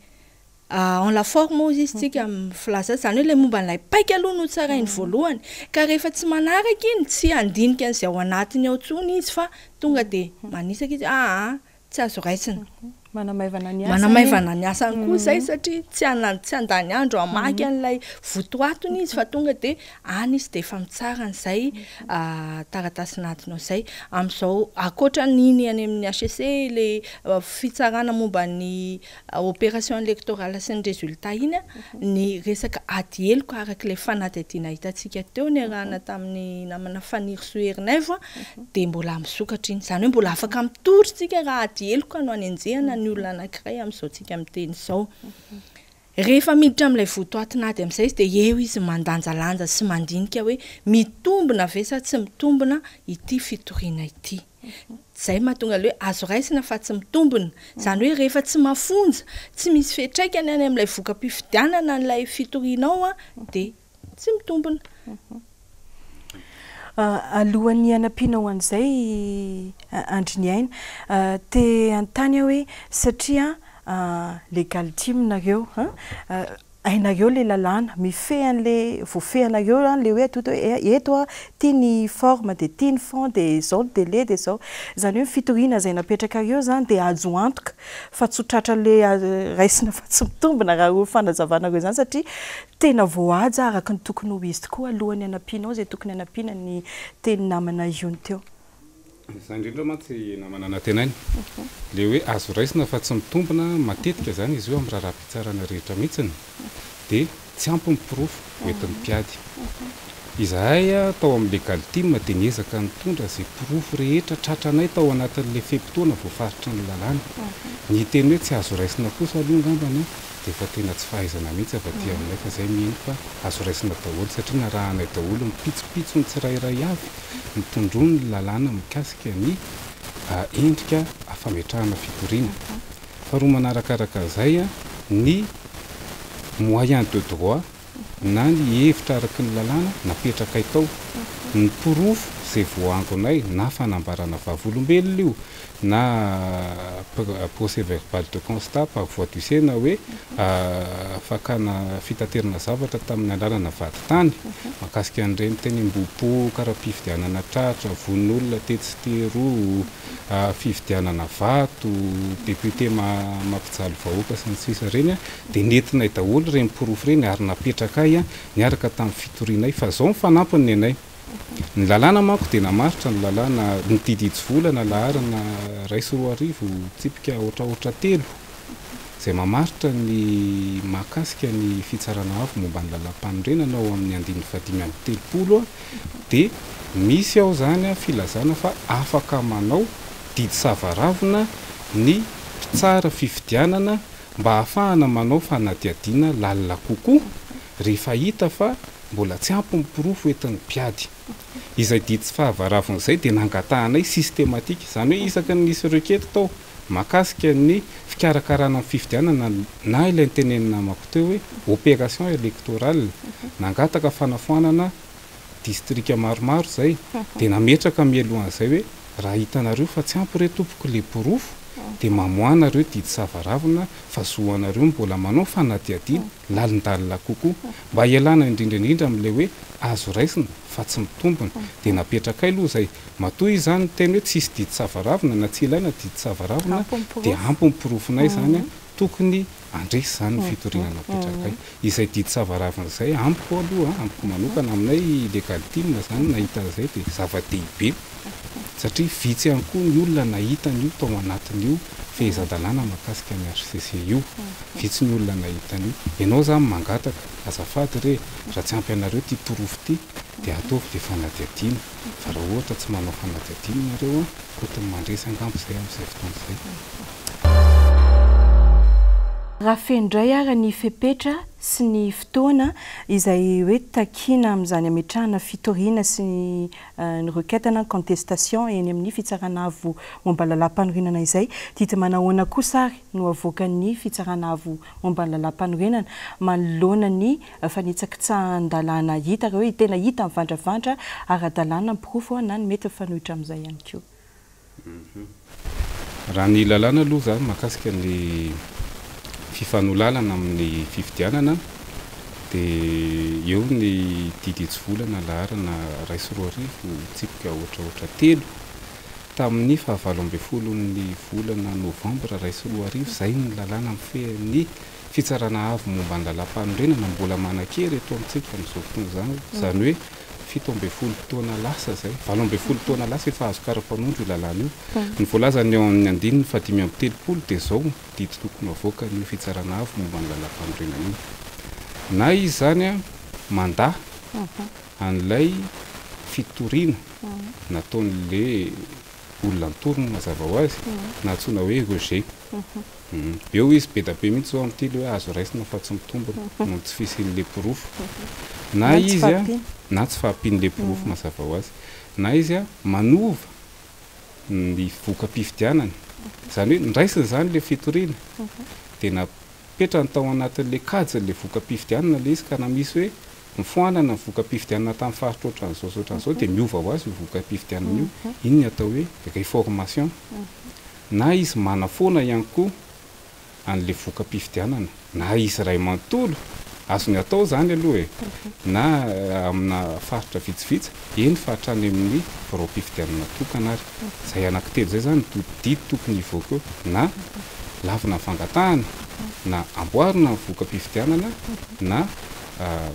en la forme ozy izy tsika amin'ny filaza zany hoe ilay momban'ilay paika aloha no tsarainy voalohany ka rehefa tsy manaraka iny tsy andinika an'izay ao anatiny ao tsony izy fa tonga dia manisaka izy tsy azo raisina. Manamaivana ny asany koa zay satria tsy andany andro amaky an'ilay votoatony izy fa tonga dia any izy dia efa mitsara an'izay taratasinatiny izay amin'izao akoatra niny any amin'ny HCC le fitsarana momba ny opération électorale sy ny résultat iny ny resaka ady Heloka araky le fanadihadiana hitantsika teo ny arahina tamin'ny namana faniry soherinaivo dia mbola misokatra iny zany hoe mbola afaka mitory tsika raha ady Heloka no anenjehana ny olona anankiray amin'izao tsika miteny izao. Rehefa miditra amin'ilay votoatinady amin'izay izy dia eo izy mandanjalanja sy mandinika hoe mitombina ve sa tsy mitombina ity fitoriana ity. Zay mahatonga le hoe azo raisina fa tsy mitombina. Zany hoe rehefa tsy mafonja tsy misy fetraikany any amin'ilay voka-pifidianana n'ilay fitorianao dia tsy mitombina. Alohan'ny anampianao an'izay andriny aina te antany hoe satria legalitimenareo ainareo le lalàna mifehy an'le voafehanareo le hoe atoto hoe eto tia ny forme dia tia ny fond dia zao ny délai dia zao zany hoe fitoriana izay napetraka areo zany dia ajo antoka fa tsy tratra le raisina fa tsy mitombina raha ho fanazavanareo zany satria tena voaja araka ny tokony ho izy tokoa alohan'ny anampianao izay tokony anampiana ny teny namana iony teo. Izany indrindra mantsy namana natenainy le hoe azo raisina fa tsy mitombina matetika zany izy io amin'ny raharaham-pitsarana rehetra mihitsiny dia tsy ampy ny pirofo hoentin'ny mpiady. Izahay tao amin'ny legalitime dia niezaka nitondra izay pirofo rehetra tratranay tao anatin'ilay fepitoana voafaritra ny lalàna. Ny teny hoe tsy azo raisina kosa aloha ngambany dia efa tena tsy fahaizana mihitsy avy aminay fa izay miheno fa azo raisina daholo satria narahanay daholo mipitsopitso ny tsirairay avy mitondroa ny lalàna mikasika ny endrika fametrahana fitoriana. Faharoa manarakaraka izay ny moyen de droit na ny hevitra araky ny lalàna napetraka itao ny porofo zay voangonay na fanambarana vavolombelona io na procès verbal de constat par voie du Sénat hoe fakana fitaterana zavatra tamin'ny alalana vady tany makasika an'ireny teny mbopo karaha-pifidianana tratra vonon'olona tetsitero fifidianana vato député mampijaly vahoaka sy ny sisa reny dia nentinay daholo reny porofo reny ary napetraka ay niaraka tamin'ny fitorianay fa zao mifanampiny anay ny lalàna manko dia namaritra ny lalàna ny diditsy volana laharana raisy roa arivo tsipika ohatraohatra telo zay mamaritra ny mahakasika ny fitsarana avo momba ny lalam-panorenana ao amin'ny andiny 5telopolo dia misy ao zany filazana fa afaka manao didy savaravina ny mpitsara fifidianana mba ahafahana manao fanadiadiana lalina kokoa rehefa hita fa mbola tsy ampy miporofo entin'ny mpiady izay didy tsy fahavaravina izay dia nangatahanay systématique izany hoe isaka nisy requête tao makasika ny fikarakarana amin'ny fifidianana na ilay nitenenina amako teo hoe opération électorale nangataka fanafoanana distrika maromaro zay dia nametraka mialohan'izay hoe raha hitanareo fa tsy ampy re tompoko le porofo dia mamoanareo didy savaravina fa zoanareo mbola manao fanadiadiana lalindalina kokoa mba hialana indrindraindrindra amin'ilay hoe azo raisina fa tsy mitombina dia napetraka aloha zay matoy izany ny teny hoe tsisy didy savaravina na tsy ilaina didy savaravina dia ampy miporofonay zany tokony andresy zany fitoriana napetraka izay didy savaravina zay ampiko aloha ampiko manokana aminay legaltimina zany nahita zay dia zava-dehibe satria vitsy ihany koa ny olona nahitan'io tao anatin'io fehezan-dalàna mahakasika ny RCC io vitsy ny olona nahitan'io ianao zany mangataka azafady re raha tsy ampy anareo ty porofo ty dia ataovy dia fanadiadiana fa raha ohatra tsy manao fanadiadiana nareo kotiny mandresy angambo zay amin'izay fotoana zay raha fendray ara ny fepetra sy ny fotoana izay hoe takina amin'izany ametrahana fitoriana sy ny requête na contestation eny amin'ny fitsarana avo momba lalam-panorenana izay dia manahoana kosa ary no avoakan'ny fitsarana avo momba lalam-panorenana manoloana ny fanitsakitsahana hita hoe tena hita mivandravandra ara-dalàna porofo na ny mety fanohitra amin'izay ihany koa raha ny lalàna aloha zany mahakasika ny fifanolalana amin'ny fifidianana dia eo ny diditsy volana laharana raisy roa arivo tsipika ohatraohatra telo tamin'ny 17ny volana novambra raisy roa arivo zay ny lalàna mifehy fitsarana avo momba ny lalam-panorenana mbola manan-kery eto amintsika amin'izao fotoana zany hoe 17 taona lasa zay 17 taona lasa efa azo kara-panondro io lalàna io ny voalazany eo amin'ny andininy 5telopolo dia zao didy tokony avoaka ny fitsarana avo momba ny lalam-panorenana io na izy zany mandaha an'ilay fitoriana nataon'le olona nitorona mazava ho azy na antsoina hoe rejet eo izy be da be mihitsy zao amin'ity le hoe azo raisina fa tsy mitombina no tsy fisin'le porofo na izy na tsy fahampian'le porofo mazava ho azy na izy manova ny voka-pifidianana zany hoe ndraisina zany le fitoriana dia napetrany tao anatin'le kajin'le voka-pifidianana le izy ka na misy hoe mifoanana ny voka-pifidianana tamin'ny faritra ohatran'izao dia miova ho azy io voka-pifidianana io iny ny atao hoe réformation na izy manafoana ihany koa an'le voka-pifidianana na izy ray manontolo azony atao zany aloha na amina faritra vitsivitsy eny fahatrany amin'ny ro-pifidianana tokana ary zay anankitelo zay zany didy tokony hivoaka eo na lavina fangatahana na amboarina ny voka-pifidianana na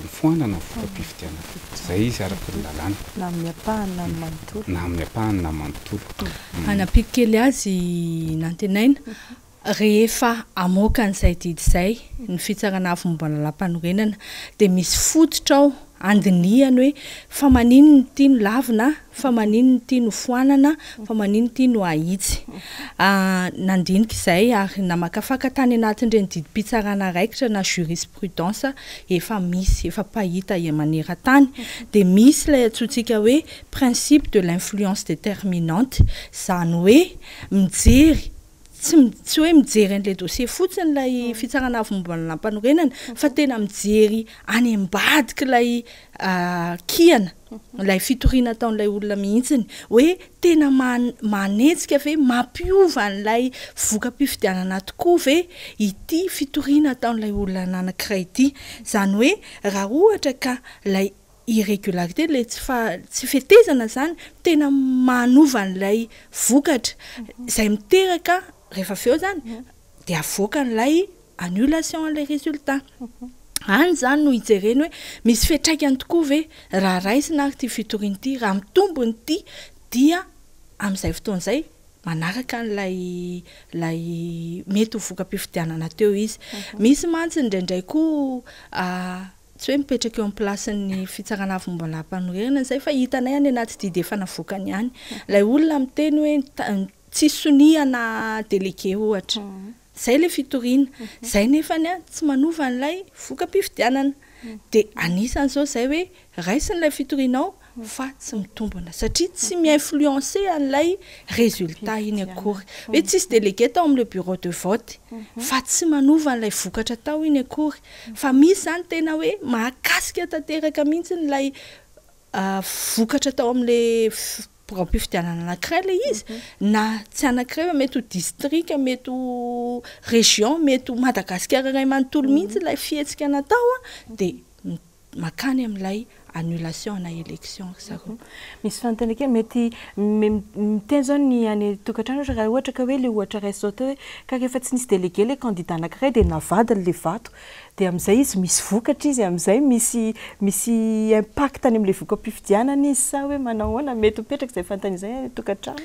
mifoanana ny voka-pifidianana zay izy araky ny lalàna na amin'ny apahana na manontolo na amin'ny apahana na manontolo anapiky kely azy nantenaina rehefa amoaka an'izay didy izay ny fitsarana avo momba lalam-panorenana dia misy fototra ao andinihany hoe fa manino ny tia no lavina fa manino ny tia no foanana fa manino ny tia no ahitsy nandinika izay ary namakafaka tany anatin'ireny didim-pitsarana raikitra na jurisprudence efa misy efa pahita maneran-tany dia misy ilay antsointsika hoe principe de l'influence déterminante zany hoe mijery tsy hoe mijery an'ilay dossier fotsiny lay fitsarana avy mombana mpanorenana fa tena mijery any ambadiky lay kiana lay fitoriana taon'ilay olona mihitsiny hoe tena manetsika ve mampiova an'ilay voka-pifidianana tokoa ve ity fitoriana taon'ilay olona nanankiray ity zany hoe raha ohatra ka lay irrégularité le tsy fetezana zany tena manova an'ilay vokatra zay miteraka rehefa feo zany de avoaka n'ilay annulation an'ilay résultat any zany no ijereny hoe misy fetraikany tokoa ve raha raisina ary ty fitoriana ity raha mitombony ity dia amin'izay fotoan'izay manaraka n'lay mety ho voka-pifidianana teo izy misy mantsy indraindray koa tsy hoe mipetraka eo amin'ny placen'ny fitsarana avy mombana mpanorenana zay fa hitanay any anaty didy efa navokany ihany lay olona miteny hoe tsy sonihana délégué ohatra zay le fitoriana zay nefany tsy manova an'ilay voka-pifidianana de anisan'izao zay hoe raisin'ilay fitorianao fa tsy mitombona satria tsy mi-influencer an'ilay résultat iny akory hoe tsisy délégué tao amin'le bureau de vote fa tsy manova an'ilay vokatra tao iny akory fa misy zany tena hoe mahakasika tanteraka mihitsy n'ilay vokatra tao amin'le bureau-pifidianana anankiray le izy na tsy anankiray fa mety ho district mety ho région mety ho Madagasikara ray manontolo mihitsy ilay fihetsika natao de makany amin'ilay annulation na élection zareo misy fanontany kely mety miteny zao ny any tokantrano raha ohatra ka hoe le ohatra ray zao teo hoe ka rehefa tsy nisy délégué le candidat anankiray de navadiny le vato de amin'izay izy misy vokatra izy amin'izay misy impact any amin'le voka-pifidianana izy sa hoe manahoana mety mipetraka zay fanontany izay tokantrano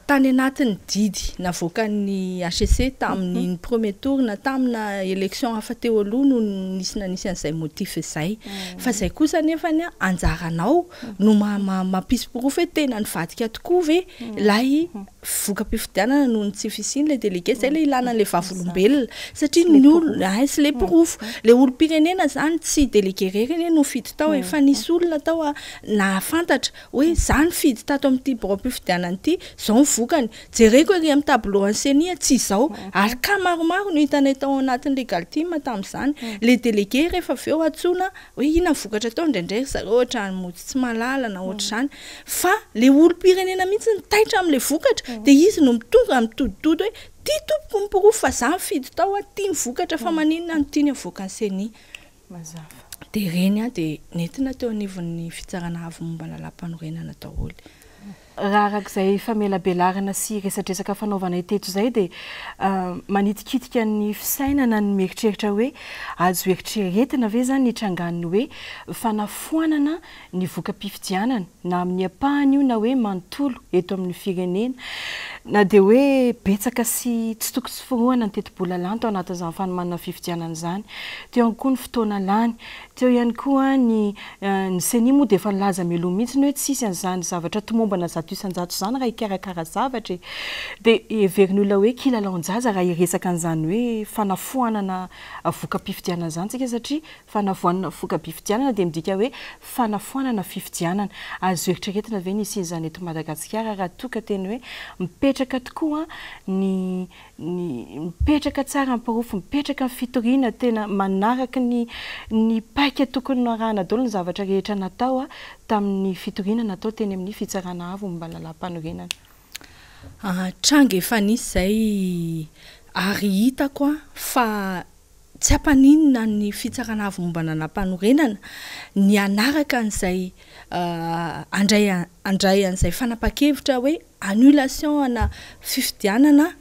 tany anatin'ny didy navoakan'ny HCC tamin'ny premier tour na tamina élection hafa teo aloha no nisy an'izay motif izay fa zay kosa nefa anjaranao no mampisy porofo hoe tena nivadika tokoa ve lay voka-pifidianana noho ny tsy fisiany le délégué zay le ilana an'le vavolombelona satria ny olona sy le porofo le olo-pirenena zany tsy délégué reny no fidy tao efa nisy olona tao na fantatra hoe zany fidy tato amin'ity bureau-pifidianana ity zao vokany jereko ery amin'ny tableau enseigne tsy zao ary ka maromaro no hitanay tao anatin'ny legal team tamin'izany le délégué rehefa aveo atsona hoe ina vokatra tao ndraindray zareo ohatra mody tsy malala na ohatra zany fa le olo-pirenena mihitsy nitaitra amin'le vokatra de izy no mitonga mitoditody hoe ty tompoko miporofo fa zany fidy tao ty mivokatra fa maninona no tiany avoaka anseny mazava de reny de nentina teo anivon'ny fitsarana avy momba lalam-panorenana daholo raha arak'izay famelabelarana sy resadresaka fanaovana teto zay de manitikitika ny fisainana ny mieritreritra hoe azo eritreretina ve zany hitranganiny hoe fanafoanana ny voka-pifidianana na amin'ny apahany io na hoe manontolo eto amin'ny firenena na de hoe betsaka sy tsy tokony sy forohana ny teti-bola lany tao anatin'izany fanomanana fifidianana zany teo ihany koa ny fotoana lany teo ihany koa ny seni moa de efa nilaza mialoha mihitsy ny hoe tsisy an'izany zavatra tomombana zato isan-jato zany raha hikarakara zavatra de heveriny olona hoe kilalaon-jaza raha iresaka an'izany hoe fanafoanana voka-pifidianana zany tsika satria fanafoanana voka-pifidianana de midika hoe fanafoanana fifidianana azo eritreretina ve nisy izany eto Madagasikara raha toka teny hoe mipetraka tokoa mipetraka tsara mporofo mipetraka amin'ny fitoriana tena manaraka ny paika tokony arahina daholo ny zavatra rehetra natao tamin'ny fitoriana natao teny amin'ny fitsarana avy momba lalam-panorenana tranga efa nisy zay ary hitako fa tsy ampaninina ny fitsarana avy momba lalam-panorenana ny anaraka an'izay andray an'izay fanapa-kevitra hoe annulation ana fifidianana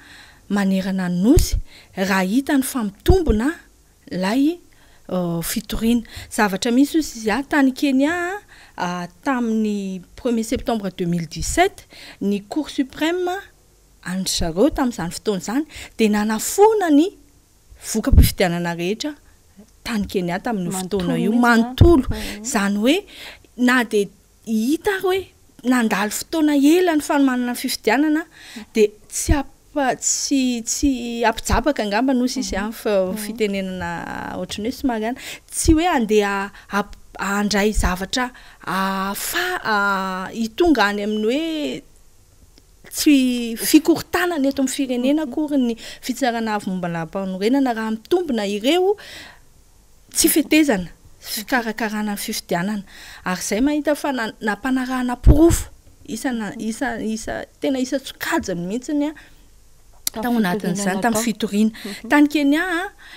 manerana ny nosy raha hita ny famitombona lay fitoriana zavatra misy izy tany Kenya tamin'ny 1er septembre 2017 ny Cour suprême any zareo tamin'izany fotoana zany de nanafona ny voka-pifidianana rehetra tany Kenya tamin'ny fotoana io manontolo zany hoe na de hita hoe nandalo fotoana ela ny fanomanana fifidianana de tsy ampijabaka angamba nosy izy fitenenana ohatrany hoe somary tsy hoe andeha andray zavatra fa hitonga any amin'ny hoe tsy fikortanana eto amin'ny firenena akory ny fitsarana avy momba lam-panorenana raha mitombina ireo tsy fetezana fikarakarana fifidianana ary zay mahita fa nampanarahana porofo tena isa tsokajany mihitsiny tao anatin'izany tamin'ny fitoriana tany Kenya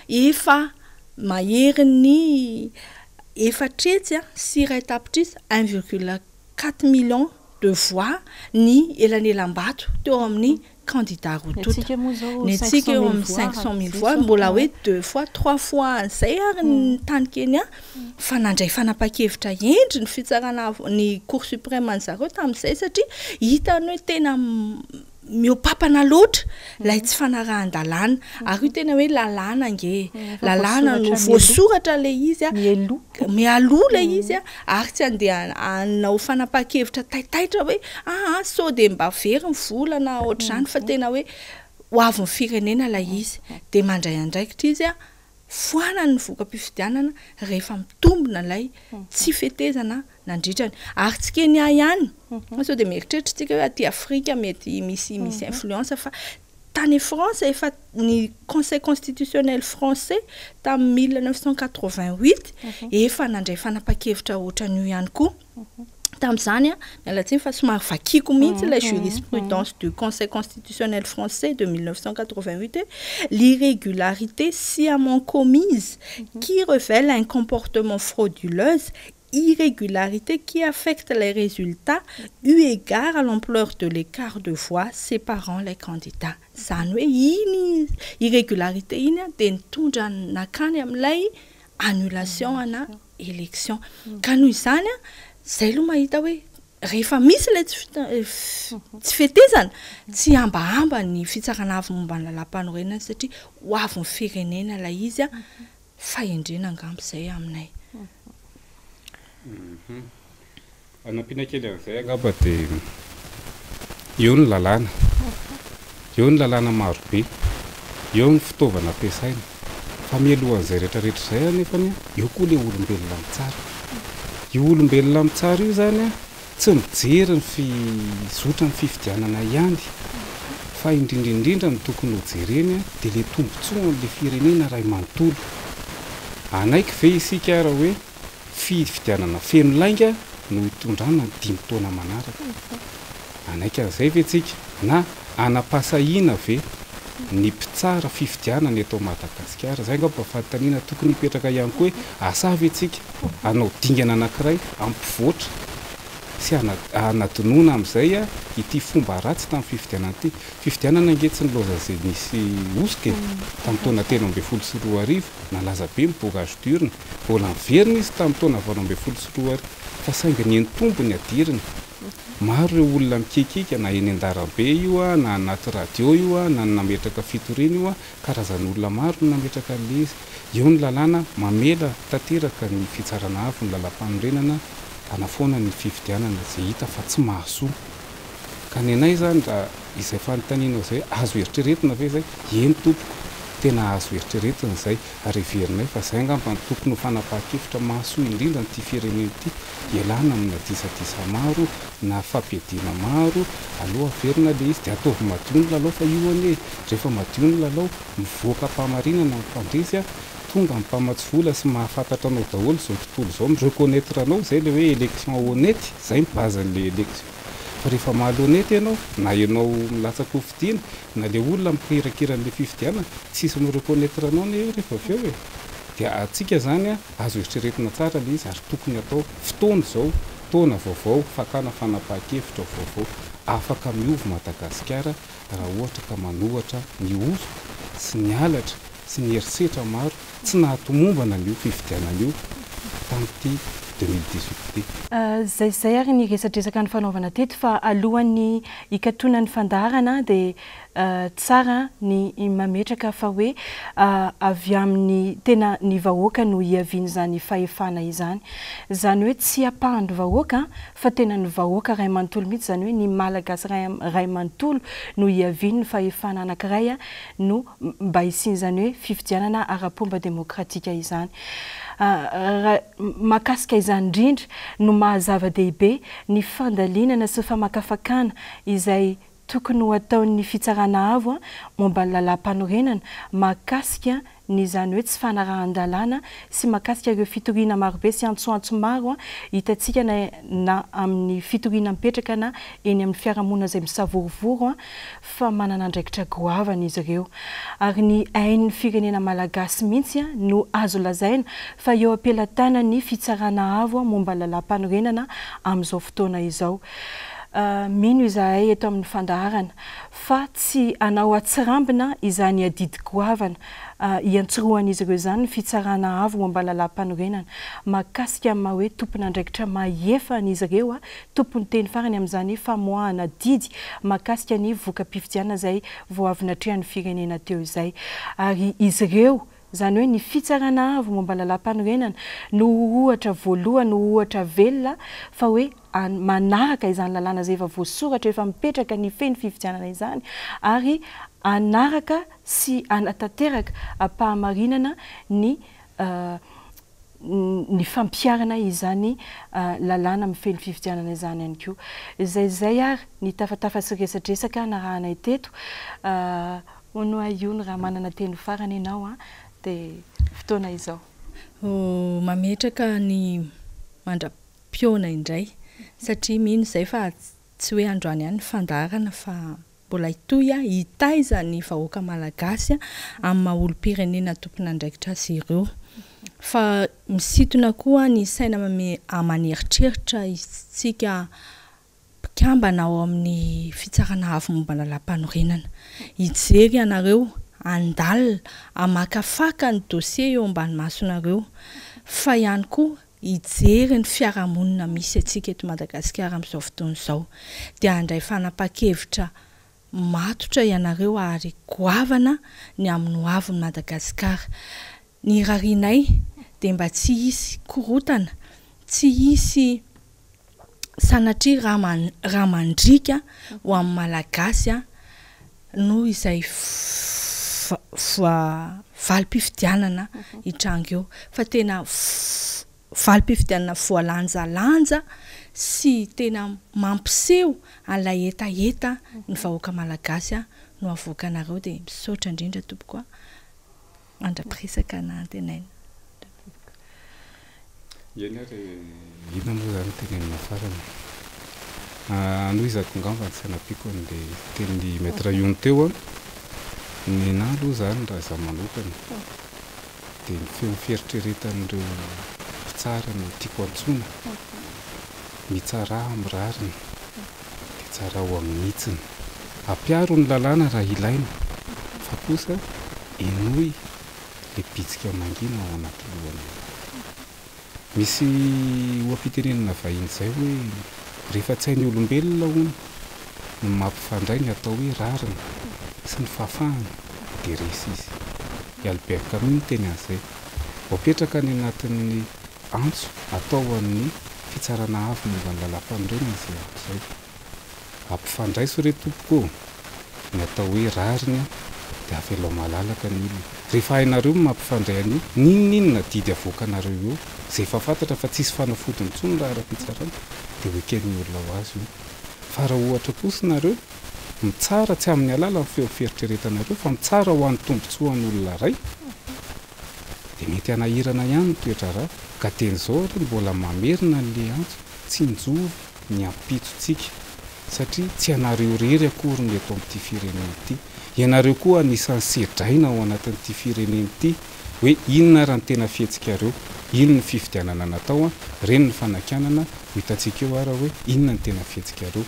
efa mahery ny efatretsy sy iray tapitrisa 1,4 million de voix ny elanelam-bato teo amin'ny candidat rototo netsika eo amin'ny 500 000 voix mbola hoe 2 fois 3 fois zay ary ny tany Kenya fa nandray fanapa-kevitra endry ny fitsarana ny cour suprême any zareo tamin'izay satria hitany hoe tena miopapana loatra lay tsy fanarahan-dalàna ary io tena hoe lalàna nge lalàna no voasoratra le izy mialoha le izy ary tsy andeha anao fanapa-kevitra taitaitra hoe sao de mba very ny volana ohatr'izany fa tena hoe ho avy ny firenena la izy de mandray andraikitra izy foanany ny voka-pifidianana rehefa mitombina lay tsy fetezana nandritrany ary tsy Kenya ihany sao de mieritreritra hoe aty Afrika mety misy influence fa tany France efa ny conseil constitutionnel français tamin'ny 1988 efa nandray fanapa-kevitra ohatran'io ihany koa tamin'izany mialatsiny fa somary vakiko mihitsy la jurisprudence du conseil constitutionnel français de 1988 l'irrégularité sciemment commise qui révèle un comportement frauduleuse irrégularité qui affecte les résultats eu égard à l'ampleur de l'écart de voix séparant les candidats. Zany hoe iny irrégularité iny de nitondra nakany amin'ilay annulation ana élection. Ka noho izany zay aloha mahita hoe rehefa misy ilay tsy fetezana tsy ambahamba ny fitsarana avy momba ny lalam-panorenana satria ho avy ny firenena la izy fahendrena angambo zay aminay. Anampiana kely an'izay angamba dia eo ny lalàna marobe, eo ny fitaovana ampiasaina fa mialohan'izay rehetrarehetra izay anefany eo koa ilay olombelona mitsara. Io olombelona mitsara io zany tsy mijery ny fizotra ny fifidianana ihany fa indrindrindrindra ny tokony ho jereny dia ilay tombontsoan'ilay firenena ray manontolo. Anaiky ve isika raha hoe fifidianana feno lainga no hitondrana ny 5 taona manaraka. Anaiky an'izay ve tsika na anam-pasahiana ve ny mpitsara fifidianana eto Madagasikara. Zay angamba fahataniana tokony hipetraka ihany koa hoe asa ve tsika anao dingana anankiray ampivoatra sy anadinoana amin'izay ity fomba ratsy tamin'ny fifidianana ity. Fifidianana ange tsy nilaza zay nisy osika tamin'ny taona 1924 nalaza be mibogage d'urne, mbola niverina izy tamin'ny taona 1924 fa saingy nentombo ny adiriny. Maro ireo olona mikikika na eny an-darambe io na anaty radio io na nametraka fitoriana io karazany olona maro no nametraka an'ilay izy. Eo ny lalàna mamela tanteraka ny fitsarana avy ny lalam-panorenana anafoana ny fifidianana izay hita fa tsy mahasoa. Ka ny anay zany raha izay fanontaniana izay azo eritreretina ve zay? Eny tompoko, tena azo eritreretina izay ary heverinay fa zay angamba ny tokony ho fanapahan-kevitra mahasoa indrindra nyity firenena ity ialana amina disadisa maro na fampiadiana maro aloha averina le izy dia ataovy madio ny lalao fa io ane rehefa madio ny lalao mivoaka mpamarinana mifandresy tonga mpamatsy vola sy mahafantatra anao daholo zao tontolo zao mireconnaître anao zay le hoe élection honnête zay mibazan'le élection. Fa rehefa mahalhonnête ianao na ianao milatsaka ho fidiana na le olona mikirakiran'le fifidiana tsisy mireconnaître anao ne rehefa avy eo dia atsika zany azo eritreretina tsara le izy ary tokony atao fotoana zao taona vaovao fakana fanapahan-kevitra vaovao afaka miovy Madagasikara raha ohatra ka manohatra ny ozo sy ny halatra sy ny herisetra maro tsy nahatomombana an'io fifidianana io tamin'ity 2018 zay ary ny resadresaka ny fanaovana teto fa alohan'ny hikatonan'ny fandarana dia tsara ny mametraka fa hoe avy amin'ny tena ny vahoaka no hiaviany zany fahefana izany. Zany hoe tsy apahando vahoaka fa tena ny vahoaka ray manontolo mihitsy zany hoe ny malagasy ray manontolo no hiaviany ny fahefana anankiray no mba hisiny zany hoe fifidianana ara-pomba demokratika izany. Makasika izany indrindra no mahazava-dehibe ny fandalinana sy famakafakana izay tokony ho ataon'ny fitsarana avo momba ny lalam-panorenana mahakasika ny izany hoe tsy fanarahan-dalàna sy mahakasika ireo fitoriana marobe sy antsoantso maro hitantsika na amin'ny fitoriana mipetraka na eny amin'ny fiarahamonina izay misavorovoro fa manana andraikitra goavana izy ireo ary ny ain'ny firenena malagasy mihitsy no azo lazaina fa eo ampelantanany fitsarana avo momba ny lalam-panorenana amin'izao fotoana izao. Mino izahay eto amin'ny fandaharana fa tsy anao atsirambina izany adidy goavana iantsoroan'izy ireo izany ny fitsarana avo momba ny lalam-panorenana mahakasika amin'ny hoe tompony andraikitra mahefa n'izy ireo tompony teny farany amin'izany famoahana didy mahakasika ny voka-pifidianana izay vao avy natrehan'ny firenena teo izay ary izy ireo izany hoe ny fitsarana avo momba ny lalam-panorenana no ohatra voalohany no ohatra velona fa hoe manaraka izany lalàna izay efa voasoratra efa mipetraka ny feny fifidianana izany ary anaraka sy anatanteraka ampahamarinana ny fampiarana izany lalàna mifeny fifidianana izany ihany koa. Izay ary ny tafatafa sy resadresaka narahana iteto ono aiony raha manana teny farany ianao dia fotoana izao. Mametraka ny mandra-piona indray satria mino izay fa tsy hoe androany ihany fandarana fa mbola hitoy hitaiza ny vahoaka malagasy amin'ny maha-olom-pirenena tompony andraikitra azy ireo fa misintona koa ny saina amaneeritreritra isika mpikambana ao amin'ny fitsarana avo momba ny lalam-panorenana hijery ianareo andalina hamakafaka ny dosie eo ambany masonareo fa ihany koa hijery ny fiarahamonina misy atsika eto Madagasikara amin'izao fotoana izao dia handray fanapa-kevitra matotra ianareo ary goavana ny amin'ny hoavin'ny Madagasikara. Ny rarinay dia mba tsy hisy korotana, tsy hisy sanatria raha mandrika ho amin'ny malagasy noho izay valim-pifidianana hitranga eo fa tena valim-pifidianana voalanjalanja sy tena mampiseho an'ilay etaeta ny vahoaka malagasy no avoakanareo dia misaotra indrindra tompoko andra-piresaka na antenaina. Eny ary ina moa izany tenenina farany anoho izako ngamba ny sainam-piako dia teny maître iony teo ny nahy aloha izany raha izaho manokana dia ny feo fieritreretan'ireo mpitsara no tiako antsoina mitsara amin'ny rariny dia tsara ho amin'ny hitsiny ampiaro ny lalàna raha ilaina fa kosa enoy le bitsika mangina ao anaty lohany. Misy oam-pitenenana vahiny izay hoe rehefa tsy hain'ny olombelona hono no mampifandray ny atao hoe rarina sy ny fafahana dia resy izy. Albert Camus no teny an'izay. Voapetraka ny anatin'ny antso atao amin'ny fitsarana avo momba ny lalam-panorenana izay izay. Ampifandray so re tompoko ny atao hoe rarina dia avelao malalaka ny olona. Rehefa hainareo mampifandray an'io ninninona didy avoakanareo eo izay efa fantatra fa tsisy fanafodiny intsony raha ara-pitsarana dia ho eken'ny olona ho azy io. Fa raha ohatra kosa nareo mitsara tsy amin'ny alala ny feo fieritreretanareo fa mitsara ho an'ny tombontsoan'ny olona ray dia mety hanahirana ihany ny toetra raha ka ten'izao ary mbola mamerina n'le antso tsy njovy ny ampitsontsika satria tsy anareo rery akory ny eto amin'ity firenena ity. Ianareo koa anisan'ny sedraina ao anatin'ity firenena ity hoe inona raha ny tena fihetsikareo, ino ny fifidianana natao reny ny fanakanana ho hitantsika eo ara hoe inona ny tena fihetsikareo.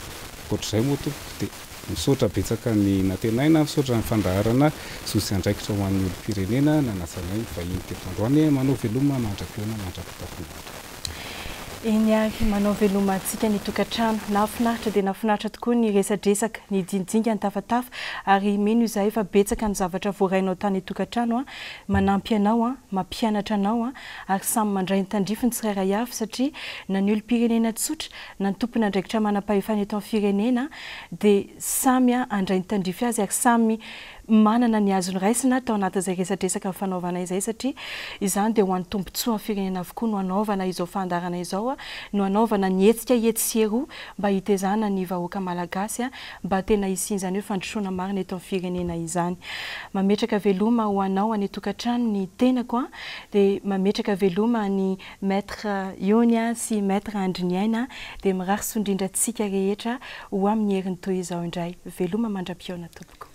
Ohatr'izay moa tompoko dia misaotra betsaka ny natenaina, misaotra ny fandaharana sosy andraikitra ho an'ny olom-pirenena nanasanay vahiny teto androany manao veloma mandra-piona mandra-pitafona. Eny ary manao veloma antsika ny tokantrano nafinaritra dia nafinaritra tokoa ny resadresaka ny dindinga ny tafatafa ary mino izahay fa betsaka ny zavatra voarainao tany tokantrano manampy anao mampianatra anao ary samy mandray ny tandrifiny tsirairay avy satria na ny olom-pirenena tsotra na ny tompony andraikitra manam-pahefana eto amin'ny firenena dia samy andray ny tandrify azy ary samy manana ny azony raisina tao anatin'izay resadresaka fanaovana izay satria izany dia ho an'ny tombontsoa amin'ny firenena avokoa no anaovana izao fandarana izao no anaovana ny hetsika etsieroa mba hitezana ny vahoaka malagasy mba tena hisinzany hoe fandrosoana marina eto amin'ny firenena izany. Mametraka veloma ho anao any tokantrano ny tenako dia mametraka veloma ny maître Iony sy maître Andriniaina dia mirary sondrindratsika rehetra ho amin'ny herin'ny toy izao indray. Veloma mandra-piona tompoko.